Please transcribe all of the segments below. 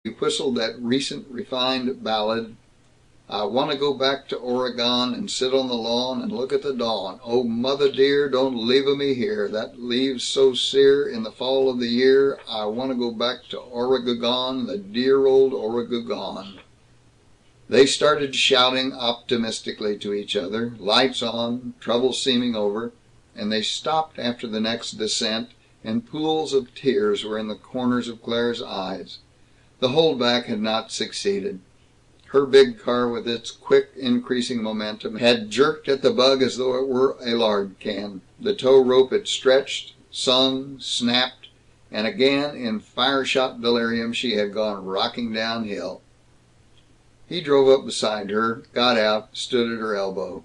He whistled that recent refined ballad, "I want to go back to Oregon and sit on the lawn and look at the dawn. Oh, mother dear, don't leave a me here. That leaves so sere in the fall of the year. I want to go back to Oregon, the dear old Oregon." They started shouting optimistically to each other, lights on, trouble seeming over, and they stopped after the next descent, and pools of tears were in the corners of Claire's eyes. The holdback had not succeeded. Her big car, with its quick increasing momentum, had jerked at the bug as though it were a lard can. The tow rope had stretched, sung, snapped, and again, in fire-shot delirium, she had gone rocking downhill. He drove up beside her, got out, stood at her elbow.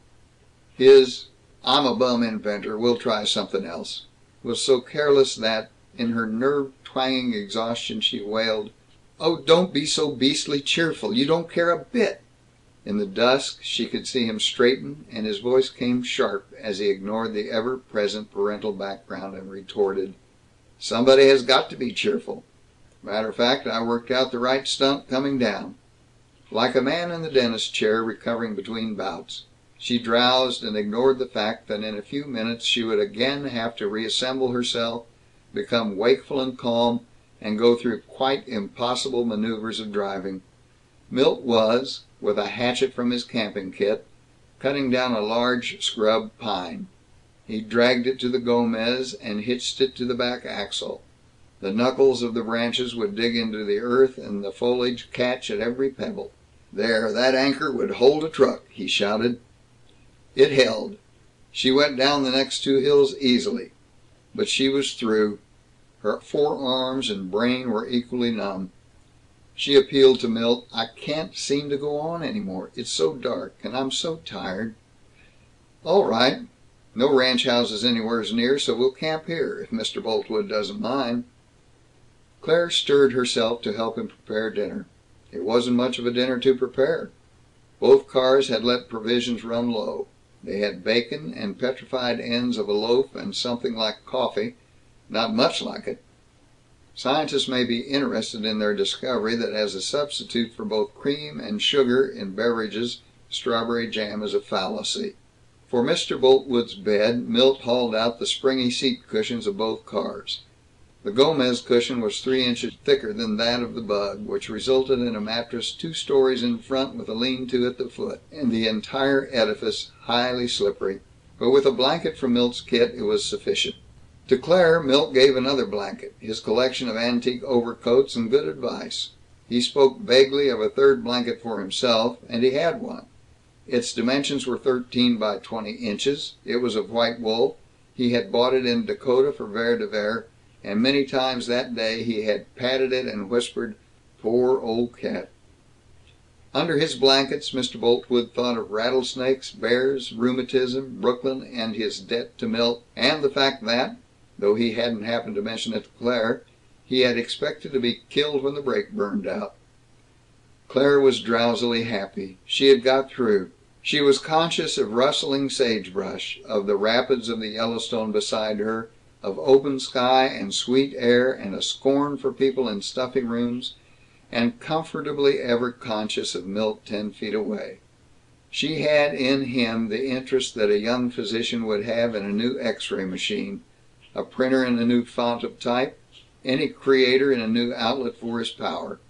His "I'm a bum inventor, we'll try something else," was so careless that, in her nerve-twanging exhaustion, she wailed, "Oh, don't be so beastly cheerful. You don't care a bit." In the dusk she could see him straighten, and his voice came sharp as he ignored the ever-present parental background and retorted, "Somebody has got to be cheerful. Matter of fact, I worked out the right stunt coming down." Like a man in the dentist chair recovering between bouts, she drowsed and ignored the fact that in a few minutes she would again have to reassemble herself, become wakeful and calm, and go through quite impossible maneuvers of driving. Milt was, with a hatchet from his camping kit, cutting down a large scrub pine. He dragged it to the Gomez and hitched it to the back axle. The knuckles of the branches would dig into the earth and the foliage catch at every pebble. "There, that anchor would hold a truck," he shouted. It held. She went down the next two hills easily. But she was through. Her forearms and brain were equally numb. She appealed to Milt, "I can't seem to go on any more. It's so dark, and I'm so tired." "All right. No ranch houses anywheres near, so we'll camp here, if Mr. Boltwood doesn't mind." Claire stirred herself to help him prepare dinner. It wasn't much of a dinner to prepare. Both cars had let provisions run low. They had bacon and petrified ends of a loaf and something like coffee, not much like it. Scientists may be interested in their discovery that as a substitute for both cream and sugar in beverages, strawberry jam is a fallacy. For Mr. Boltwood's bed, Milt hauled out the springy seat cushions of both cars. The Gomez cushion was 3 inches thicker than that of the bug, which resulted in a mattress 2 stories in front with a lean-to at the foot, and the entire edifice highly slippery. But with a blanket from Milt's kit, it was sufficient. To Claire, Milt gave another blanket, his collection of antique overcoats, and good advice. He spoke vaguely of a third blanket for himself, and he had one. Its dimensions were 13 by 20 inches. It was of white wool. He had bought it in Dakota for Vere de Vere, and many times that day he had patted it and whispered, "Poor old cat." Under his blankets, Mr. Boltwood thought of rattlesnakes, bears, rheumatism, Brooklyn, and his debt to Milt, and the fact that, though he hadn't happened to mention it to Claire, he had expected to be killed when the brake burned out. Claire was drowsily happy. She had got through. She was conscious of rustling sagebrush, of the rapids of the Yellowstone beside her, of open sky and sweet air and a scorn for people in stuffy rooms, and comfortably ever conscious of Milt 10 feet away. She had in him the interest that a young physician would have in a new X-ray machine, a printer in a new font of type, any creator in a new outlet for his power.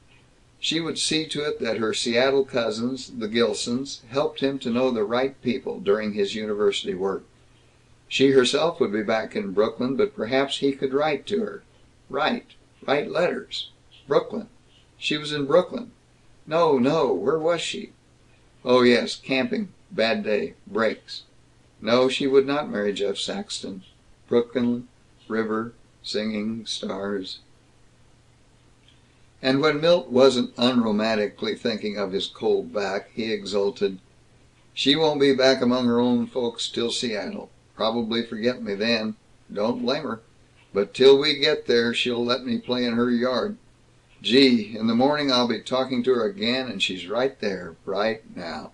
She would see to it that her Seattle cousins, the Gilsons, helped him to know the right people during his university work. She herself would be back in Brooklyn, but perhaps he could write to her. Write letters. Brooklyn. She was in Brooklyn. No, no, where was she? Oh yes, camping. Bad day. Brakes. No, she would not marry Jeff Saxton. Brooklyn, river, singing, stars. And when Milt wasn't unromantically thinking of his cold back, he exulted, "She won't be back among her own folks till Seattle. Probably forget me then. Don't blame her. But till we get there, she'll let me play in her yard. Gee, in the morning I'll be talking to her again, and she's right there, right now."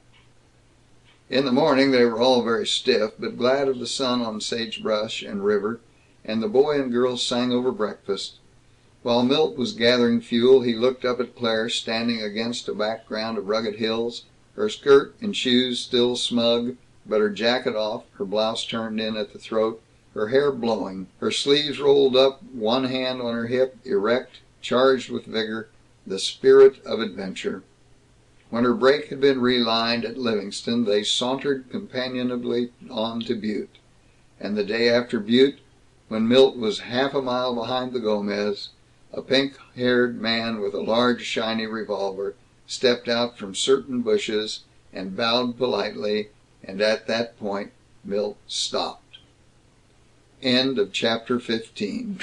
In the morning they were all very stiff, but glad of the sun on sagebrush and river, and the boy and girl sang over breakfast. While Milt was gathering fuel, he looked up at Claire, standing against a background of rugged hills, her skirt and shoes still smug, but her jacket off, her blouse turned in at the throat, her hair blowing, her sleeves rolled up, one hand on her hip, erect, charged with vigor, the spirit of adventure. When her brake had been relined at Livingston, they sauntered companionably on to Butte. And the day after Butte, when Milt was half a mile behind the Gomez, a pink-haired man with a large shiny revolver stepped out from certain bushes and bowed politely, and at that point Milt stopped. End of chapter 15.